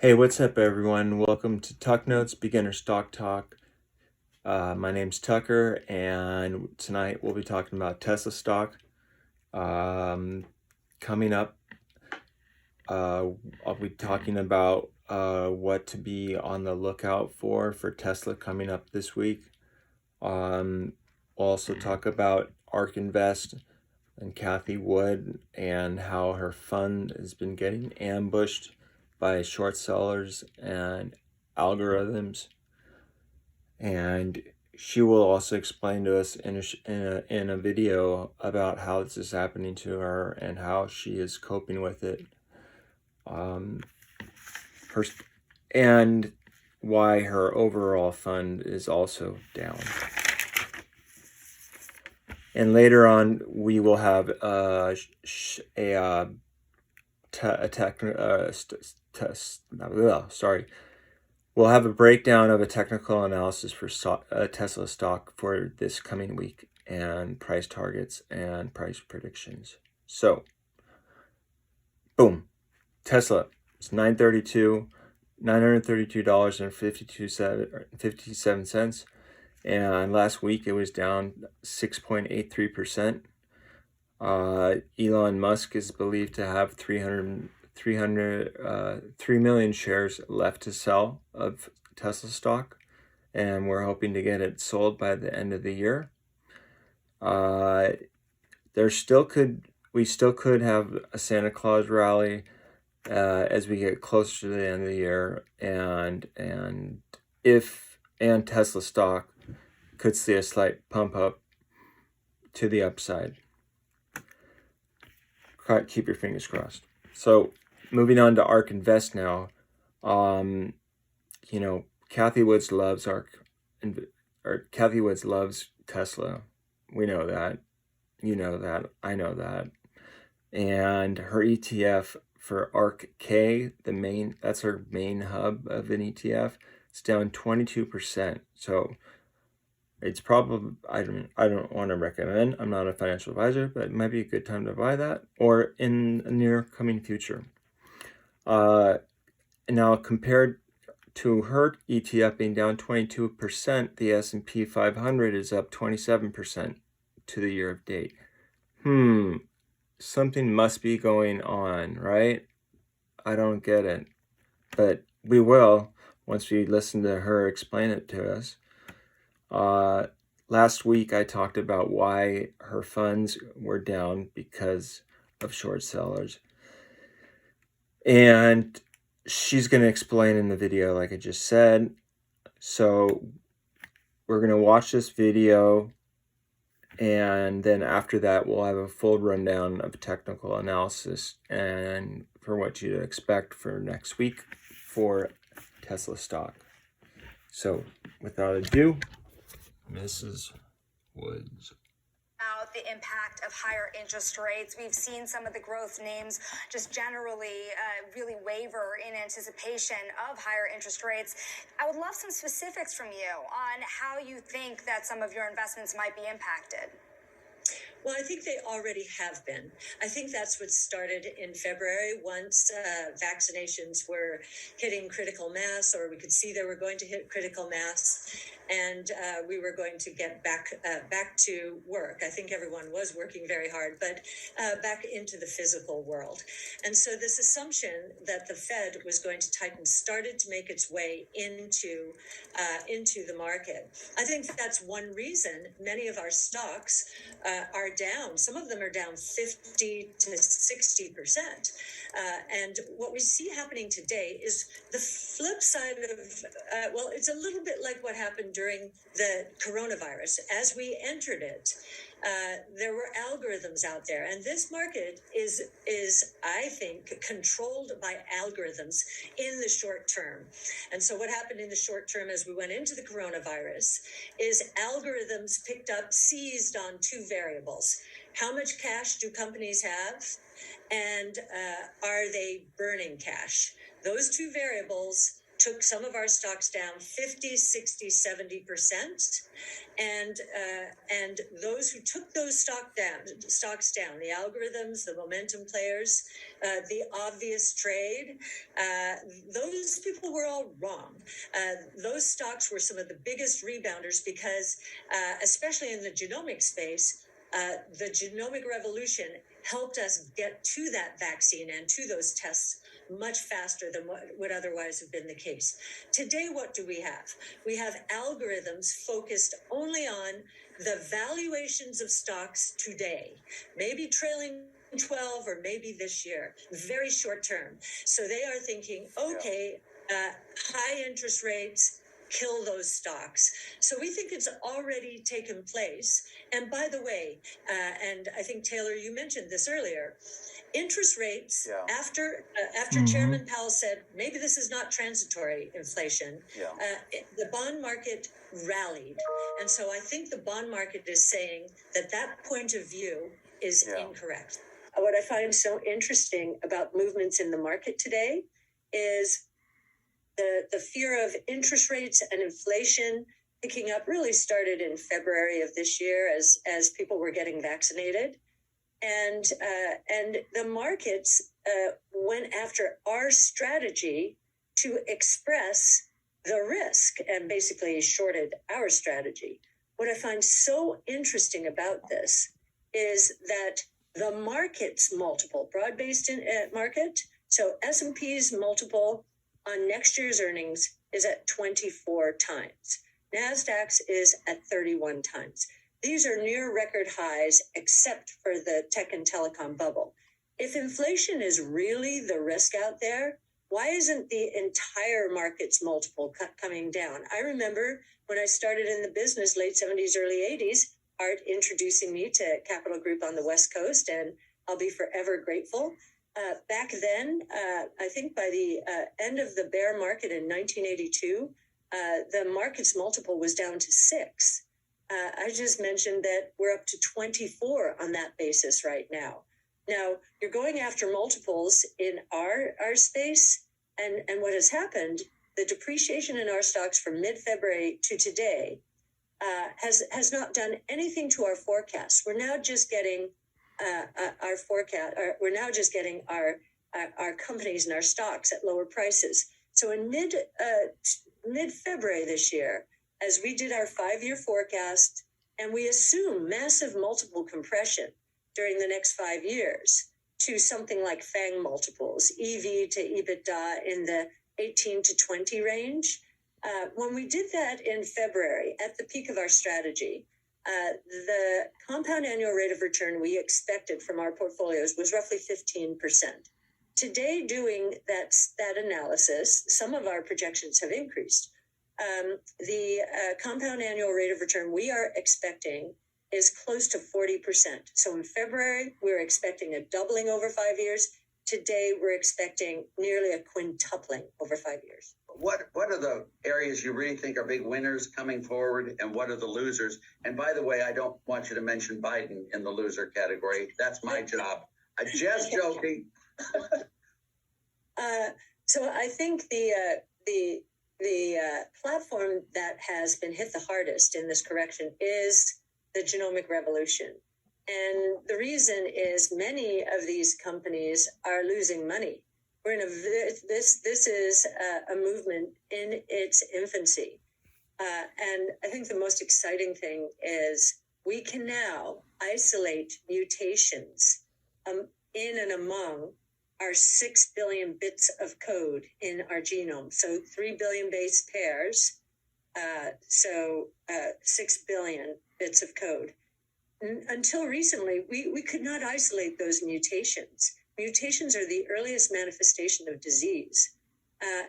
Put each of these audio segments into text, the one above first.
Hey, what's up, everyone? Welcome to Tuck Notes Beginner Stock Talk. My name's Tucker, and tonight we'll be talking about Tesla stock. Coming up, I'll be talking about what to be on the lookout for Tesla coming up this week. We'll also talk about ARK Invest and Cathie Wood and how her fund has been getting ambushed by short sellers and algorithms. And she will also explain to us in a video about how this is happening to her and how she is coping with it. And why her overall fund is also down. And later on, we will have We'll have a breakdown of a technical analysis for Tesla stock for this coming week and price targets and price predictions. So, boom, Tesla is $932.57, and last week it was down 6.83%. Elon Musk is believed to have 3 million shares left to sell of Tesla stock, and we're hoping to get it sold by the end of the year. We still could have a Santa Claus rally as we get closer to the end of the year, and Tesla stock could see a slight pump up to the upside. Keep your fingers crossed. So, moving on to ARK Invest now. Cathie Woods loves Cathie Woods loves Tesla. We know that. You know that. I know that. And her ETF for ARK-K, that's her main hub of an ETF, it's down 22%. So it's probably, I don't want to recommend, I'm not a financial advisor, but it might be a good time to buy that, or in the near coming future. Now, compared to her ETF being down 22%, the S&P 500 is up 27% to the year of date. Something must be going on, right? I don't get it, but we will once we listen to her explain it to us. Last week I talked about why her funds were down because of short sellers, and she's going to explain in the video like I just said. So we're going to watch this video, and then after that we'll have a full rundown of technical analysis and for what you to expect for next week for Tesla stock. So without ado, Mrs. Woods. About the impact of higher interest rates. We've seen some of the growth names just generally really waver in anticipation of higher interest rates. I would love some specifics from you on how you think that some of your investments might be impacted. Well, I think they already have been. I think that's what started in February once vaccinations were hitting critical mass, or we could see they were going to hit critical mass, and we were going to get back to work. I think everyone was working very hard, but back into the physical world. And so this assumption that the Fed was going to tighten started to make its way into the market. I think that's one reason many of our stocks are down. Some of them are down 50 to 60%. And what we see happening today is the flip side of, it's a little bit like what happened during the coronavirus. As we entered it, there were algorithms out there, and this market is I think controlled by algorithms in the short term. And so what happened in the short term as we went into the coronavirus is algorithms seized on two variables. How much cash do companies have, and are they burning cash? Those two variables took some of our stocks down 50, 60, 70%. And those who took those stocks down, the algorithms, the momentum players, the obvious trade, those people were all wrong. Those stocks were some of the biggest rebounders because, especially in the genomic space, the genomic revolution helped us get to that vaccine and to those tests much faster than what would otherwise have been the case. Today, what do we have? We have algorithms focused only on the valuations of stocks today, maybe trailing 12 or maybe this year, very short term. So they are thinking, okay, high interest rates, kill those stocks. So we think it's already taken place. And by the way, and I think, Taylor, you mentioned this earlier, interest rates, after Chairman Powell said, maybe this is not transitory inflation, the bond market rallied. And so I think the bond market is saying that point of view is incorrect. What I find so interesting about movements in the market today is the fear of interest rates and inflation picking up really started in February of this year as people were getting vaccinated. And the markets went after our strategy to express the risk and basically shorted our strategy. What I find so interesting about this is that the market's multiple, broad-based market, so S&P's multiple on next year's earnings is at 24 times. NASDAQ's is at 31 times. These are near record highs, except for the tech and telecom bubble. If inflation is really the risk out there, why isn't the entire market's multiple coming down? I remember when I started in the business, late 70s, early 80s, Art introducing me to Capital Group on the West Coast, and I'll be forever grateful. Back then, I think by the end of the bear market in 1982, the market's multiple was down to 6. I just mentioned that we're up to 24 on that basis right now. Now, you're going after multiples in our space, and what has happened, the depreciation in our stocks from mid-February to today has not done anything to our forecast. We're now just getting our forecast. We're now just getting our companies and our stocks at lower prices. So in mid-February this year, as we did our 5-year forecast, and we assume massive multiple compression during the next 5 years to something like FANG multiples, EV to EBITDA in the 18 to 20 range. When we did that in February, at the peak of our strategy, the compound annual rate of return we expected from our portfolios was roughly 15%. Today, doing that analysis, some of our projections have increased. The compound annual rate of return we are expecting is close to 40%. So in February, we were expecting a doubling over 5 years. Today, we're expecting nearly a quintupling over 5 years. What are the areas you really think are big winners coming forward, and what are the losers? And by the way, I don't want you to mention Biden in the loser category. That's my job. I'm just joking. So I think the platform that has been hit the hardest in this correction is the Genomic Revolution. And the reason is many of these companies are losing money. We're in this is a movement in its infancy. And I think the most exciting thing is we can now isolate mutations in and among our 6 billion bits of code in our genome. So 3 billion base pairs, 6 billion bits of code. Until recently, we could not isolate those mutations. Mutations are the earliest manifestation of disease.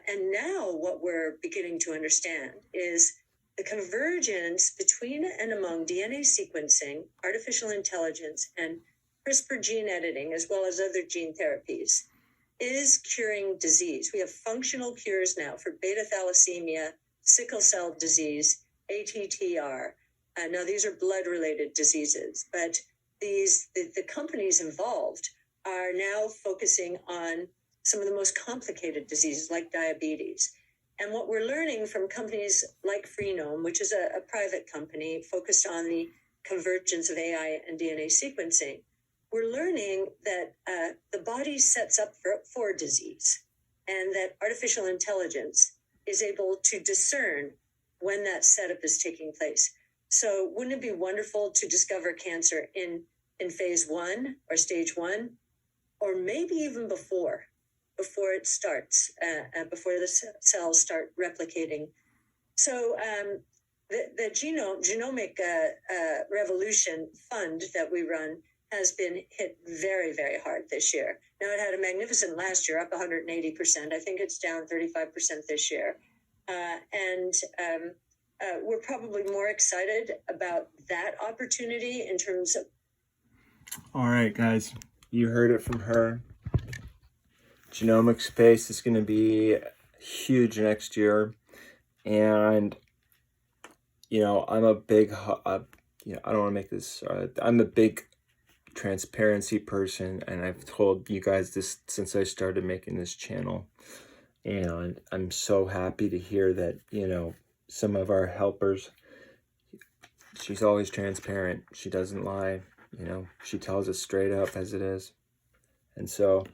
And now what we're beginning to understand is the convergence between and among DNA sequencing, artificial intelligence, and CRISPR gene editing, as well as other gene therapies, is curing disease. We have functional cures now for beta thalassemia, sickle cell disease, ATTR. Now, these are blood-related diseases, but the companies involved are now focusing on some of the most complicated diseases like diabetes. And what we're learning from companies like Freenome, which is a private company focused on the convergence of AI and DNA sequencing, we're learning that the body sets up for disease, and that artificial intelligence is able to discern when that setup is taking place. So wouldn't it be wonderful to discover cancer in phase 1 or stage 1, or maybe even before it starts, before the cells start replicating? So the Genomic Revolution fund that we run has been hit very, very hard this year. Now, it had a magnificent last year, up 180%. I think it's down 35% this year. We're probably more excited about that opportunity in terms of... All right, guys, you heard it from her. Genomic space is going to be huge next year. And, you know, I'm a big, I don't want to make this, I'm a big transparency person, and I've told you guys this since I started making this channel. And I'm so happy to hear that, you know, some of our helpers, she's always transparent. She doesn't lie, you know, she tells us straight up as it is. And so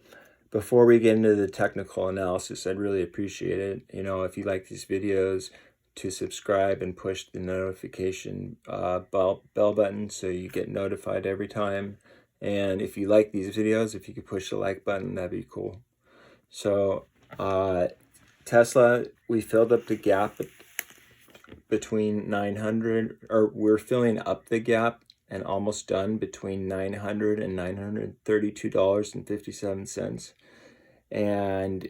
before we get into the technical analysis, I'd really appreciate it, you know, if you like these videos, to subscribe and push the notification bell button so you get notified every time. And if you like these videos, if you could push the like button, that'd be cool. So Tesla, we filled up the gap between 900, or we're filling up the gap and almost done between $900 and $932.57. And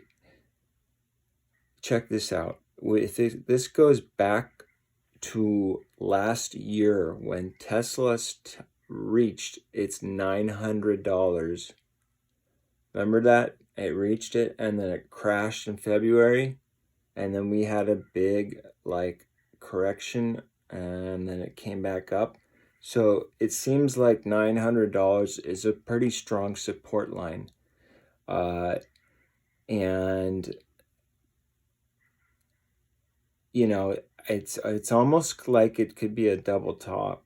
check this out. This goes back to last year when Tesla reached its $900. Remember that? It reached it and then it crashed in February. And then we had a big correction and then it came back up. So it seems like $900 is a pretty strong support line. And you know, it's almost like it could be a double top.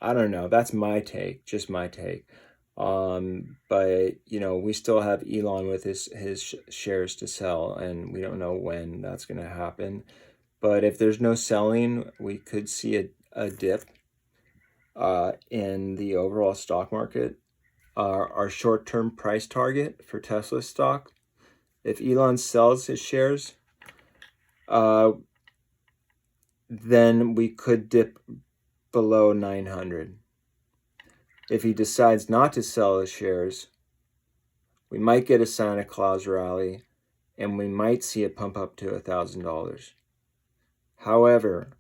I don't know. That's my take, just my take. But you know, we still have Elon with his shares to sell, and we don't know when that's going to happen. But if there's no selling, we could see a dip in the overall stock market. Our short-term price target for Tesla stock, if Elon sells his shares, then we could dip below 900. If he decides not to sell his shares, we might get a Santa Claus rally and we might see it pump up to $1,000. However,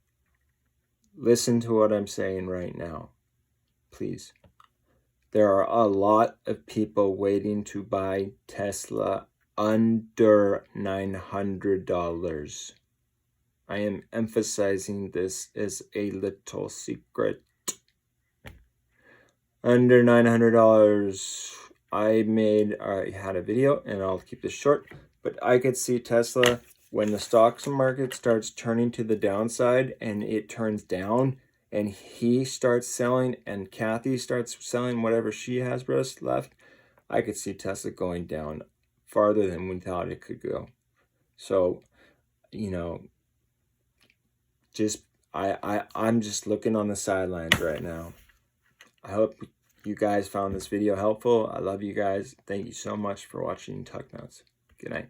listen to what I'm saying right now, please. There are a lot of people waiting to buy Tesla under $900. I am emphasizing this as a little secret. Under $900, I had a video, and I'll keep this short, but I could see Tesla, when the stock market starts turning to the downside and it turns down, and he starts selling and Cathie starts selling whatever she has left, I could see Tesla going down farther than we thought it could go. So, you know, I'm just looking on the sidelines right now. I hope you guys found this video helpful. I love you guys. Thank you so much for watching Tuck Notes. Good night.